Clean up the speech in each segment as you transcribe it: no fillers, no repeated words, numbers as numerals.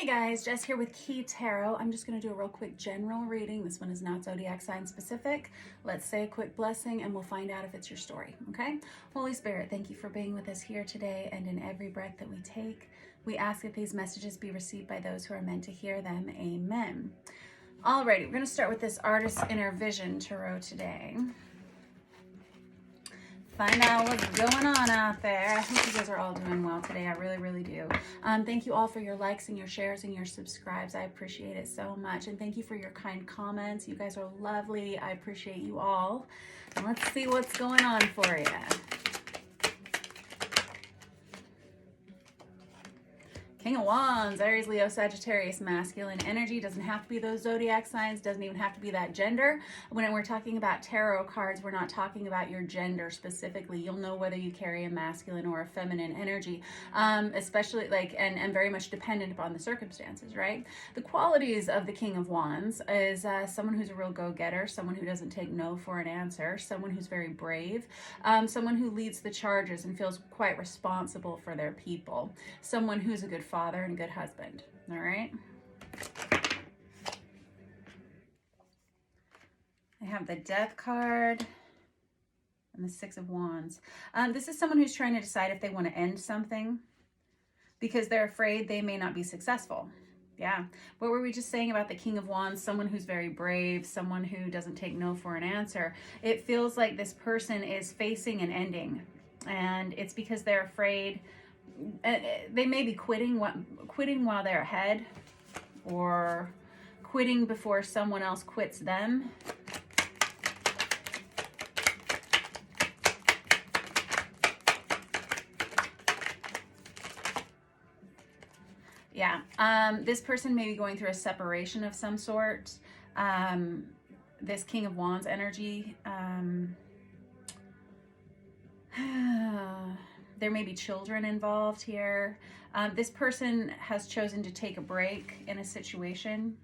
Hey guys, Jess here with Key Tarot. I'm just going to do a real quick general reading. This one is not zodiac sign specific. Let's say a quick blessing and we'll find out if it's your story, okay? Holy Spirit, thank you for being with us here today and in every breath that we take. We ask that these messages be received by those who are meant to hear them. Amen. Alrighty, we're going to start with this Artist's Inner Vision Tarot today. Find out what's going on out there. I hope you guys are all doing well today. I really do. Thank you all for your likes and your shares and your subscribes. I appreciate it so much. And thank you for your kind comments. You guys are lovely. I appreciate you all. And let's see what's going on for you. King of Wands, Aries, Leo, Sagittarius, masculine energy. Doesn't have to be those zodiac signs. Doesn't even have to be that gender. When we're talking about tarot cards, we're not talking about your gender specifically. You'll know whether you carry a masculine or a feminine energy, especially and very much dependent upon the circumstances, right? The qualities of the King of Wands is someone who's a real go-getter, someone who doesn't take no for an answer, someone who's very brave, someone who leads the charges and feels quite responsible for their people, someone who's a good father and a good husband. All right. I have the Death card and the Six of Wands. This is someone who's trying to decide if they want to end something because they're afraid they may not be successful. Yeah. What were we just saying about the King of Wands? Someone who's very brave, someone who doesn't take no for an answer. It feels like this person is facing an ending, and it's because they're afraid. They may be quitting while they're ahead, or quitting before someone else quits them. Yeah, this person may be going through a separation of some sort. This King of Wands energy. There may be children involved here. This person has chosen to take a break in a situation.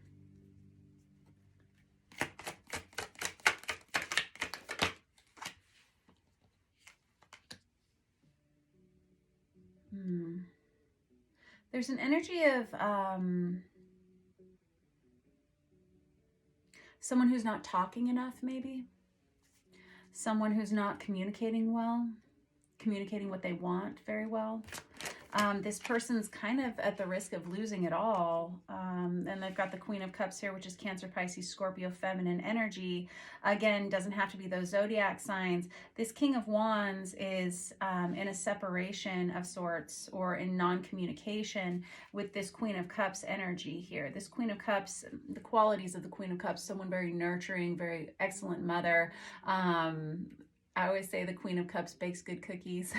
There's an energy of someone who's not talking enough, maybe. Someone who's not communicating well, communicating what they want very well. This person's kind of at the risk of losing it all. And they've got the Queen of Cups here, which is Cancer, Pisces, Scorpio, feminine energy. Again, doesn't have to be those zodiac signs. This King of Wands is in a separation of sorts or in non-communication with this Queen of Cups energy here. This Queen of Cups, the qualities of the Queen of Cups, someone very nurturing, very excellent mother. I always say the Queen of Cups bakes good cookies,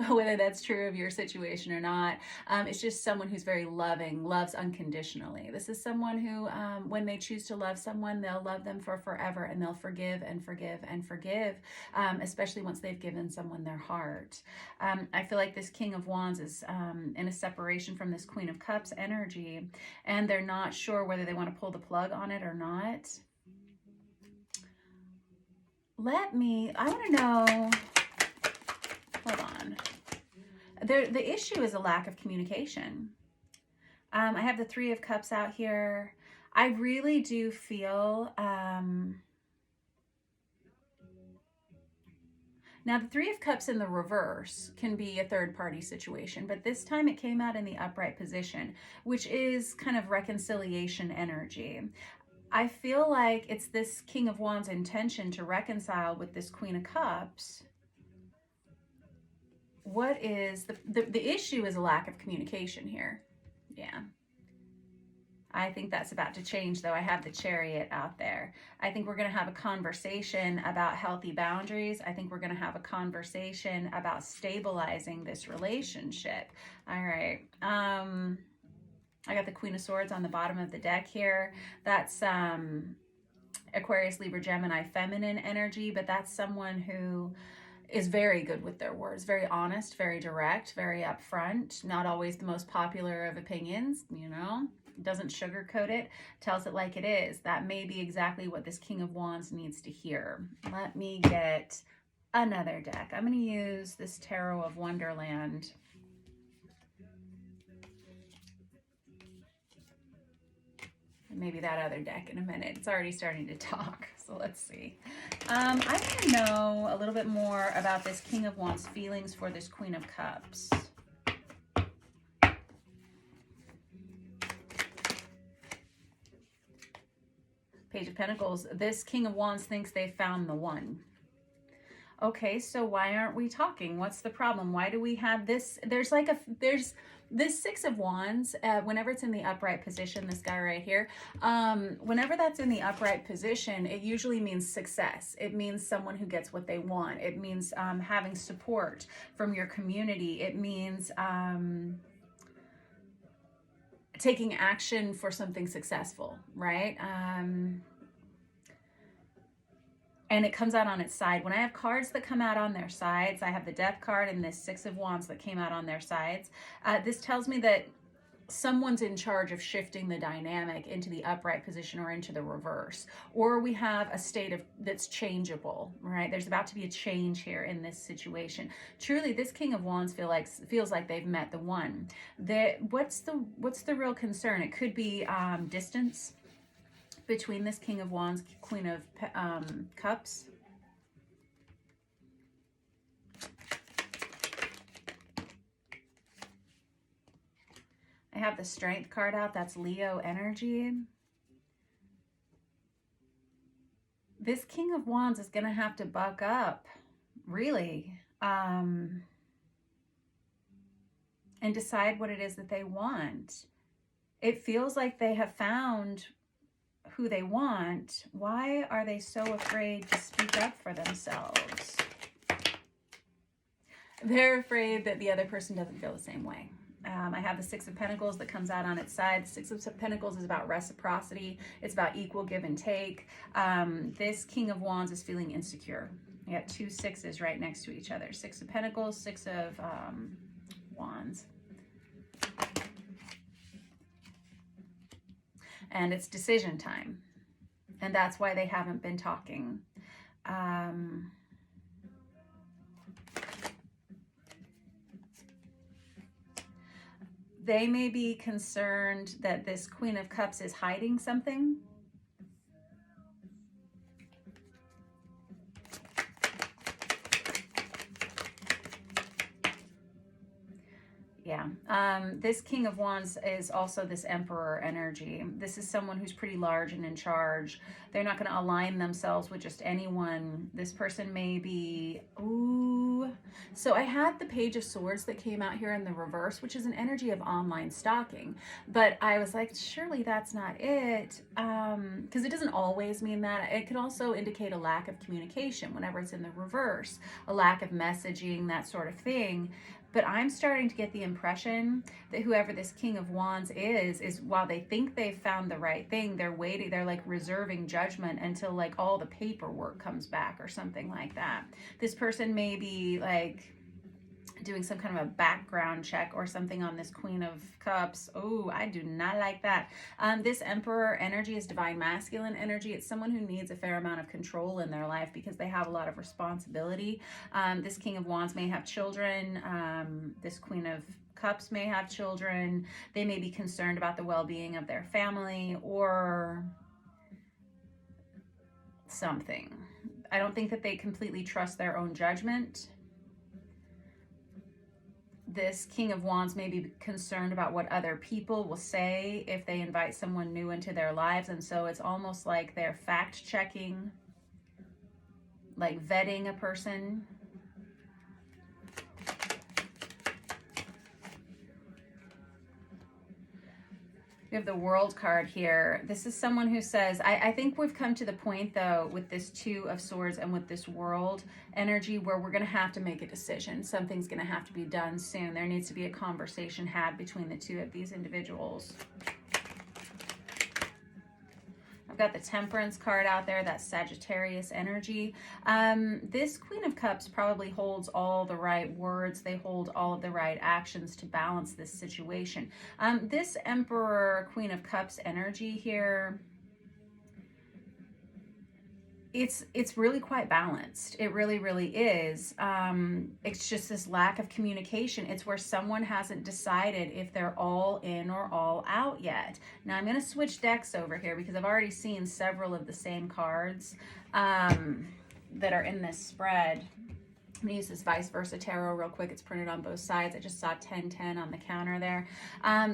whether that's true of your situation or not. It's just someone who's very loving, loves unconditionally. This is someone who, when they choose to love someone, they'll love them for forever, and they'll forgive and forgive and forgive, especially once they've given someone their heart. I feel like this King of Wands is in a separation from this Queen of Cups energy, and they're not sure whether they want to pull the plug on it or not. I want to know, hold on. The issue is a lack of communication. I have the Three of Cups out here. I really do feel, now the Three of Cups in the reverse can be a third party situation, but this time it came out in the upright position, which is kind of reconciliation energy. I feel like it's this King of Wands' intention to reconcile with this Queen of Cups. What is the issue is a lack of communication here. Yeah. I think that's about to change, though. I have the Chariot out there. I think we're going to have a conversation about healthy boundaries. I think we're going to have a conversation about stabilizing this relationship. All right. I got the Queen of Swords on the bottom of the deck here. That's Aquarius, Libra, Gemini, feminine energy, but that's someone who is very good with their words, very honest, very direct, very upfront, not always the most popular of opinions, you know, doesn't sugarcoat it, tells it like it is. That may be exactly what this King of Wands needs to hear. Let me get another deck. I'm going to use this Tarot of Wonderland. maybe that other deck in a minute. It's already starting to talk, so let's see. I want to know a little bit more about this King of Wands feelings for this Queen of Cups. Page of Pentacles. This King of Wands thinks they found the one. Okay, so why aren't we talking? What's the problem? Why do we have this? There's this Six of Wands, whenever it's in the upright position, this guy right here, whenever that's in the upright position, it usually means success. It means someone who gets what they want. It means having support from your community. It means taking action for something successful, right? And it comes out on its side. When I have cards that come out on their sides, I have the Death card and this Six of Wands that came out on their sides. This tells me that someone's in charge of shifting the dynamic into the upright position or into the reverse. Or we have a state of that's changeable, right? There's about to be a change here in this situation. Truly, this King of Wands feels like they've met the one. What's the real concern? It could be distance between this King of Wands, Queen of Cups. I have the Strength card out. That's Leo energy. This King of Wands is going to have to buck up, really, and decide what it is that they want. It feels like they have found who they want. Why are they so afraid to speak up for themselves? They're afraid that the other person doesn't feel the same way. I have the Six of Pentacles that comes out on its side. The Six of Pentacles is about reciprocity. It's about equal give and take. This King of Wands is feeling insecure. You got two sixes right next to each other. Six of Pentacles, Six of Wands. And it's decision time. And that's why they haven't been talking. They may be concerned that this Queen of Cups is hiding something. Yeah. This King of Wands is also this Emperor energy. This is someone who's pretty large and in charge. They're not going to align themselves with just anyone. This person may be... Ooh. So I had the Page of Swords that came out here in the reverse, which is an energy of online stalking. But I was like, surely that's not it. Because it doesn't always mean that. It could also indicate a lack of communication whenever it's in the reverse. A lack of messaging, that sort of thing. But I'm starting to get the impression that whoever this King of Wands is while they think they've found the right thing, they're waiting, they're like reserving judgment until like all the paperwork comes back or something like that. This person may be like doing some kind of a background check or something on this Queen of Cups. Oh, I do not like that. This Emperor energy is divine masculine energy. It's someone who needs a fair amount of control in their life because they have a lot of responsibility. This King of Wands may have children. This Queen of Cups may have children. They may be concerned about the well-being of their family or something. I don't think that they completely trust their own judgment. This King of Wands may be concerned about what other people will say if they invite someone new into their lives. And so it's almost like they're fact checking, like vetting a person. We have the World card here. This is someone who says, I think we've come to the point though with this Two of Swords and with this World energy where we're going to have to make a decision. Something's going to have to be done soon. There needs to be a conversation had between the two of these individuals. I've got the Temperance card out there, that Sagittarius energy. This Queen of Cups probably holds all the right words. They hold all of the right actions to balance this situation. This Emperor Queen of Cups energy here, it's really quite balanced. It really, really is. It's just this lack of communication. It's where someone hasn't decided if they're all in or all out yet. Now I'm going to switch decks over here because I've already seen several of the same cards that are in this spread. I'm going to use this vice versa tarot real quick. It's printed on both sides. I just saw 1010 on the counter there.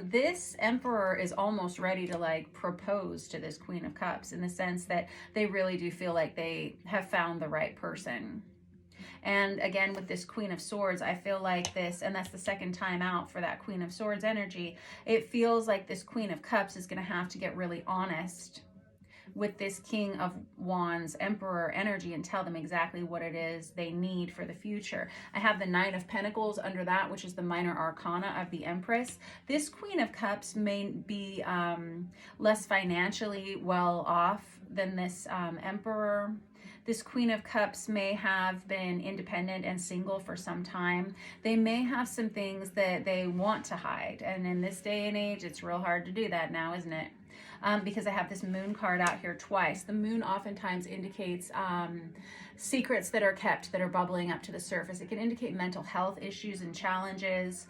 This Emperor is almost ready to like propose to this Queen of Cups, in the sense that they really do feel like they have found the right person. And again, with this Queen of Swords, I feel like this, and that's the second time out for that Queen of Swords energy, it feels like this Queen of Cups is going to have to get really honest with this King of Wands Emperor energy and tell them exactly what it is they need for the future. I have the Nine of Pentacles under that, which is the minor arcana of the Empress. This Queen of Cups may be less financially well off than this Emperor. This Queen of Cups may have been independent and single for some time. They may have some things that they want to hide. And in this day and age, it's real hard to do that now, isn't it? Because I have this moon card out here twice. The moon oftentimes indicates secrets that are kept, that are bubbling up to the surface. It can indicate mental health issues and challenges.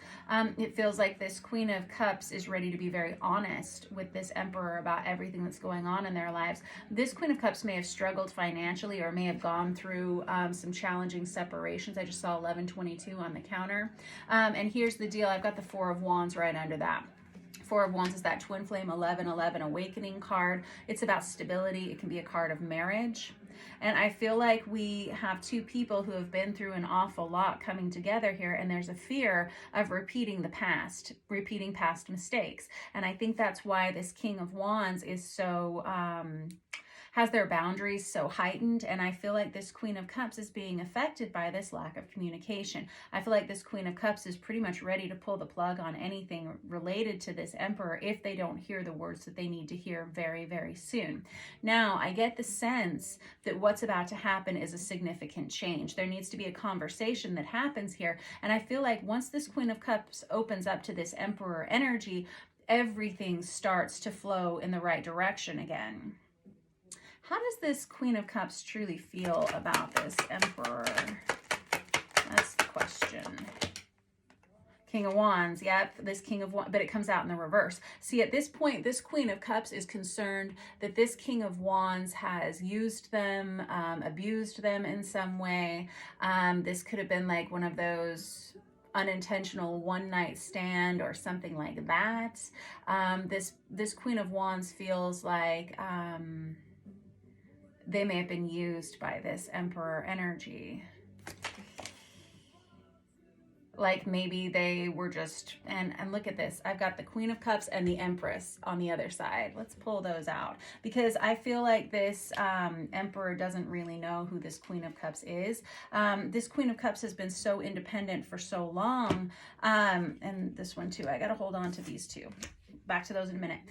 It feels like this Queen of Cups is ready to be very honest with this Emperor about everything that's going on in their lives. This Queen of Cups may have struggled financially or may have gone through some challenging separations. I just saw 1122 on the counter. And here's the deal. I've got the Four of Wands right under that. Four of Wands is that twin flame 1111 awakening card. It's about stability. It can be a card of marriage. And I feel like we have two people who have been through an awful lot coming together here, and there's a fear of repeating the past, repeating past mistakes. And I think that's why this King of Wands is so has their boundaries so heightened. And I feel like this Queen of Cups is being affected by this lack of communication. I feel like this Queen of Cups is pretty much ready to pull the plug on anything related to this Emperor if they don't hear the words that they need to hear very, very soon. Now, I get the sense that what's about to happen is a significant change. There needs to be a conversation that happens here. And I feel like once this Queen of Cups opens up to this Emperor energy, everything starts to flow in the right direction again. How does this Queen of Cups truly feel about this Emperor? That's the question. King of Wands, yep, this King of Wands, but it comes out in the reverse. See, at this point, this Queen of Cups is concerned that this King of Wands has used them, abused them in some way. This could have been like one of those unintentional one-night stand or something like that. This Queen of Wands feels like they may have been used by this Emperor energy. Like maybe they were just, and look at this. I've got the Queen of Cups and the Empress on the other side. Let's pull those out because I feel like this Emperor doesn't really know who this Queen of Cups is. This Queen of Cups has been so independent for so long. And this one too. I got to hold on to these two. Back to those in a minute.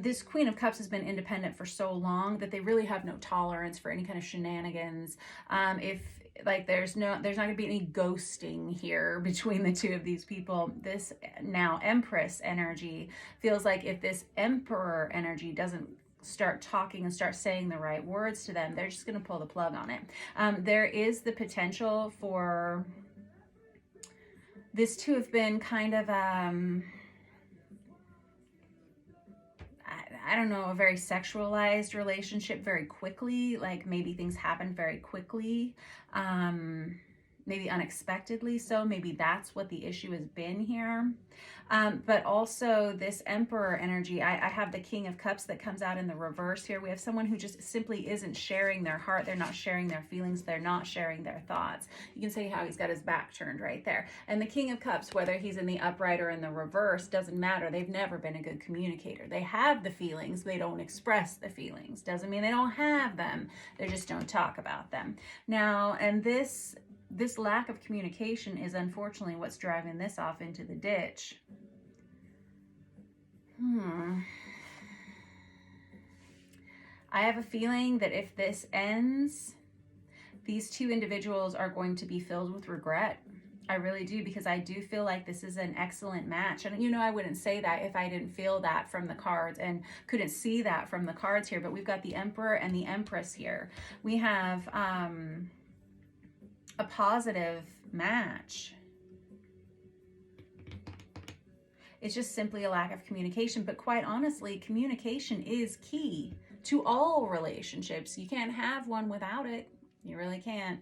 This Queen of Cups has been independent for so long that they really have no tolerance for any kind of shenanigans. If like there's not going to be any ghosting here between the two of these people. This now Empress energy feels like if this Emperor energy doesn't start talking and start saying the right words to them, they're just going to pull the plug on it. There is the potential for this to have been kind of I don't know, a very sexualized relationship very quickly. Like maybe things happen very quickly, maybe unexpectedly. So maybe that's what the issue has been here. But also this Emperor energy, I have the King of Cups that comes out in the reverse here. We have someone who just simply isn't sharing their heart. They're not sharing their feelings. They're not sharing their thoughts. You can see how he's got his back turned right there. And the King of Cups, whether he's in the upright or in the reverse, doesn't matter. They've never been a good communicator. They have the feelings. They don't express the feelings. Doesn't mean they don't have them. They just don't talk about them. Now, and this lack of communication is unfortunately what's driving this off into the ditch. I have a feeling that if this ends, these two individuals are going to be filled with regret. I really do, because I do feel like this is an excellent match. And, you know, I wouldn't say that if I didn't feel that from the cards and couldn't see that from the cards here. But we've got the Emperor and the Empress here. We have a positive match. It's just simply a lack of communication. But quite honestly, communication is key to all relationships. You can't have one without it. You really can't.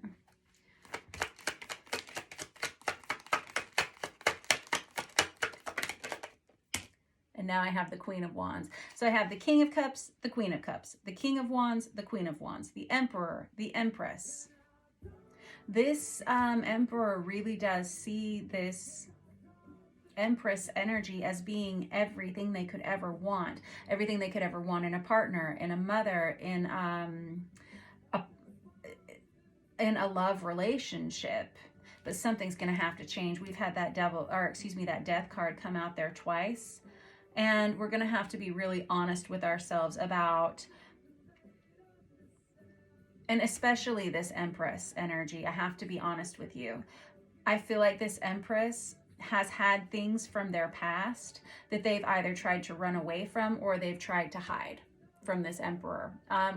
And now I have the Queen of Wands. So I have the King of Cups, the Queen of Cups, the King of Wands, the Queen of Wands, the Emperor, the Empress. This Emperor really does see this Empress energy as being everything they could ever want. Everything they could ever want in a partner, in a mother, in a love relationship. But something's going to have to change. We've had that that Death card come out there twice. And we're going to have to be really honest with ourselves about, and especially this Empress energy. I have to be honest with you. I feel like this Empress has had things from their past that they've either tried to run away from or they've tried to hide from this Emperor,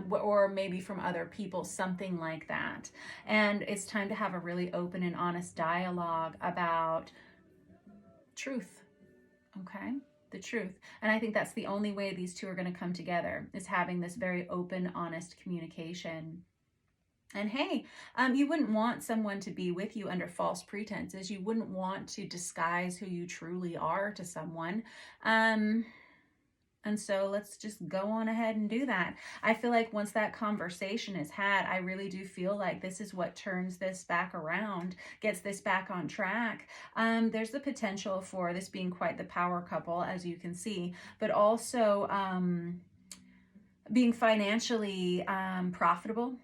or maybe from other people, something like that. And it's time to have a really open and honest dialogue about truth, okay? The truth. And I think that's the only way these two are going to come together, is having this very open, honest communication. And hey, you wouldn't want someone to be with you under false pretenses. You wouldn't want to disguise who you truly are to someone. And so let's just go on ahead and do that. I feel like once that conversation is had, I really do feel like this is what turns this back around, gets this back on track. There's the potential for this being quite the power couple, as you can see, but also being financially profitable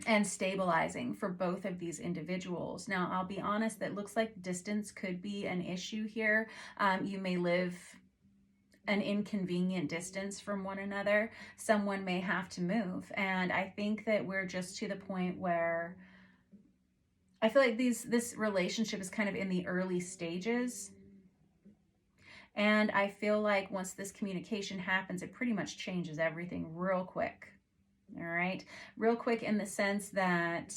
and stabilizing for both of these individuals. Now, I'll be honest, that looks like distance could be an issue here. You may live an inconvenient distance from one another. Someone may have to move. And I think that we're just to the point where I feel like this relationship is kind of in the early stages. And I feel like once this communication happens, it pretty much changes everything real quick. All right. Real quick in the sense that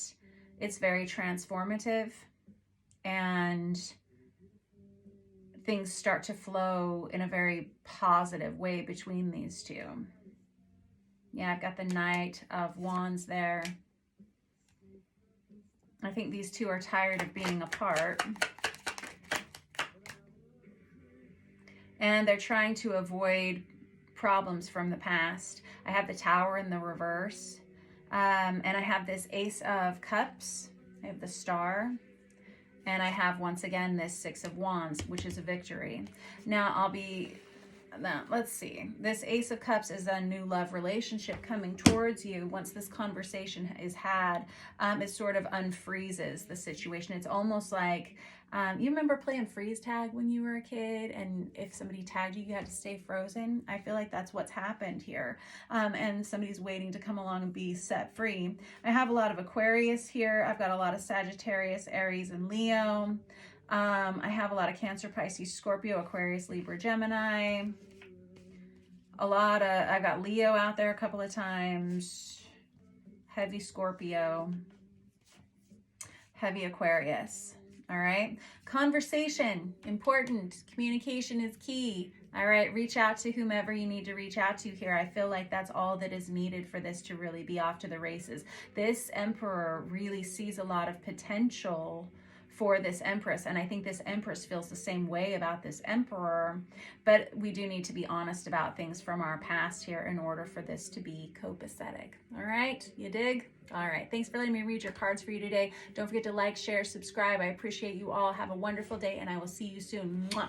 it's very transformative and things start to flow in a very positive way between these two. Yeah, I've got the Knight of Wands there. I think these two are tired of being apart. And they're trying to avoid problems from the past. I have the Tower in the reverse. And I have this Ace of Cups. I have the Star. And I have, once again, this Six of Wands, which is a victory. Now, let's see. This Ace of Cups is a new love relationship coming towards you. Once this conversation is had, it sort of unfreezes the situation. It's almost like, you remember playing freeze tag when you were a kid, and if somebody tagged you, you had to stay frozen? I feel like that's what's happened here. And somebody's waiting to come along and be set free. I have a lot of Aquarius here. I've got a lot of Sagittarius, Aries, and Leo. I have a lot of Cancer, Pisces, Scorpio, Aquarius, Libra, Gemini. I've got Leo out there a couple of times. Heavy Scorpio. Heavy Aquarius. All right. Conversation, important. Communication is key. All right. Reach out to whomever you need to reach out to here. I feel like that's all that is needed for this to really be off to the races. This Emperor really sees a lot of potential for this Empress. And I think this Empress feels the same way about this Emperor, but we do need to be honest about things from our past here in order for this to be copacetic. All right, you dig? All right, thanks for letting me read your cards for you today. Don't forget to like, share, subscribe. I appreciate you all. Have a wonderful day, and I will see you soon. Mwah.